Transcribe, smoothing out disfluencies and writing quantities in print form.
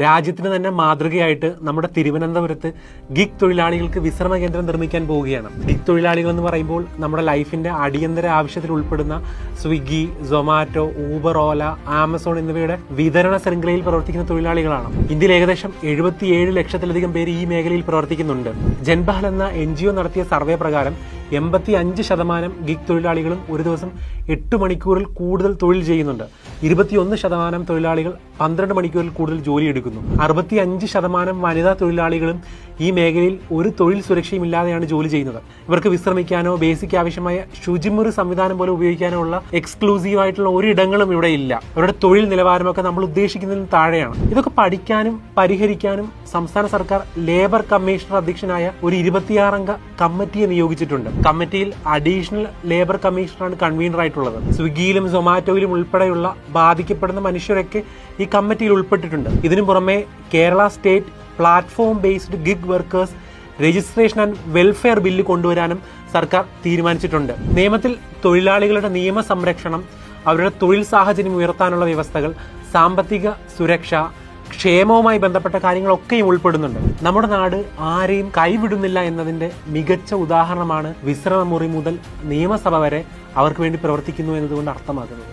രാജ്യത്തിന് തന്നെ മാതൃകയായിട്ട് നമ്മുടെ തിരുവനന്തപുരത്ത് ഗിഗ് തൊഴിലാളികൾക്ക് വിശ്രമ കേന്ദ്രം നിർമ്മിക്കാൻ പോവുകയാണ്. ഗിഗ് തൊഴിലാളികൾ എന്ന് പറയുമ്പോൾ നമ്മുടെ ലൈഫിന്റെ അടിയന്തര ആവശ്യത്തിൽ ഉൾപ്പെടുന്ന സ്വിഗ്ഗി, സൊമാറ്റോ, ഊബർ, ഓല, ആമസോൺ എന്നിവയുടെ വിതരണ ശൃംഖലയിൽ പ്രവർത്തിക്കുന്ന തൊഴിലാളികളാണ്. ഇന്ത്യയിൽ ഏകദേശം 77 ലക്ഷത്തിലധികം പേര് ഈ മേഖലയിൽ പ്രവർത്തിക്കുന്നുണ്ട്. ജൻപഹൽ എന്ന NGO നടത്തിയ സർവേ പ്രകാരം 85% ഗിഗ് തൊഴിലാളികളും ഒരു ദിവസം 8 മണിക്കൂറിൽ കൂടുതൽ തൊഴിൽ ചെയ്യുന്നുണ്ട്. 21% തൊഴിലാളികൾ 12 മണിക്കൂറിൽ കൂടുതൽ ജോലിയെടുക്കുന്നു. 65% വനിതാ തൊഴിലാളികളും ഈ മേഖലയിൽ ഒരു തൊഴിൽ സുരക്ഷയും ഇല്ലാതെയാണ് ജോലി ചെയ്യുന്നത്. ഇവർക്ക് വിശ്രമിക്കാനോ ബേസിക് ആവശ്യമായ ശുചിമുറി സംവിധാനം പോലെ ഉപയോഗിക്കാനോ ഉള്ള എക്സ്ക്ലൂസീവ് ആയിട്ടുള്ള ഒരിടങ്ങളും ഇവിടെ ഇല്ല. അവരുടെ തൊഴിൽ നിലവാരമൊക്കെ നമ്മൾ ഉദ്ദേശിക്കുന്നതിന് താഴെയാണ്. ഇതൊക്കെ പഠിക്കാനും പരിഹരിക്കാനും സംസ്ഥാന സർക്കാർ ലേബർ കമ്മീഷണർ അധ്യക്ഷനായ ഒരു 26 അംഗ കമ്മിറ്റിയെ നിയോഗിച്ചിട്ടുണ്ട്. കമ്മിറ്റിയിൽ അഡീഷണൽ ലേബർ കമ്മീഷണറാണ് കൺവീനർ ആയിട്ടുള്ളത്. സ്വിഗ്ഗിയിലും സൊമാറ്റോയിലും ഉൾപ്പെടെയുള്ള ബാധിക്കപ്പെടുന്ന മനുഷ്യരൊക്കെ ഈ കമ്മിറ്റിയിൽ ഉൾപ്പെട്ടിട്ടുണ്ട്. ഇതിനു പുറമെ Kerala state platform based gig workers registration and welfare bill കൊണ്ടുവരാനും സർക്കാർ തീരുമാനിച്ചിട്ടുണ്ട്. നിയമത്തിൽ തൊഴിലാളികളുടെ നിയമ സംരക്ഷണം, അവരുടെ തൊഴിൽ സാഹചര്യം ഉയർത്താനുള്ള വ്യവസ്ഥകൾ, സാമ്പത്തിക സുരക്ഷ, ക്ഷേമവുമായി ബന്ധപ്പെട്ട കാര്യങ്ങളൊക്കെയും ഉൾപ്പെടുന്നുണ്ട്. നമ്മുടെ നാട് ആരെയും കൈവിടുന്നില്ല എന്നതിന്റെ മികച്ച ഉദാഹരണമാണ് വിശ്രമമുറി മുതൽ നിയമസഭ വരെ അവർക്ക് വേണ്ടി പ്രവർത്തിക്കുന്നു എന്നതുകൊണ്ട് അർത്ഥമാക്കുന്നത്.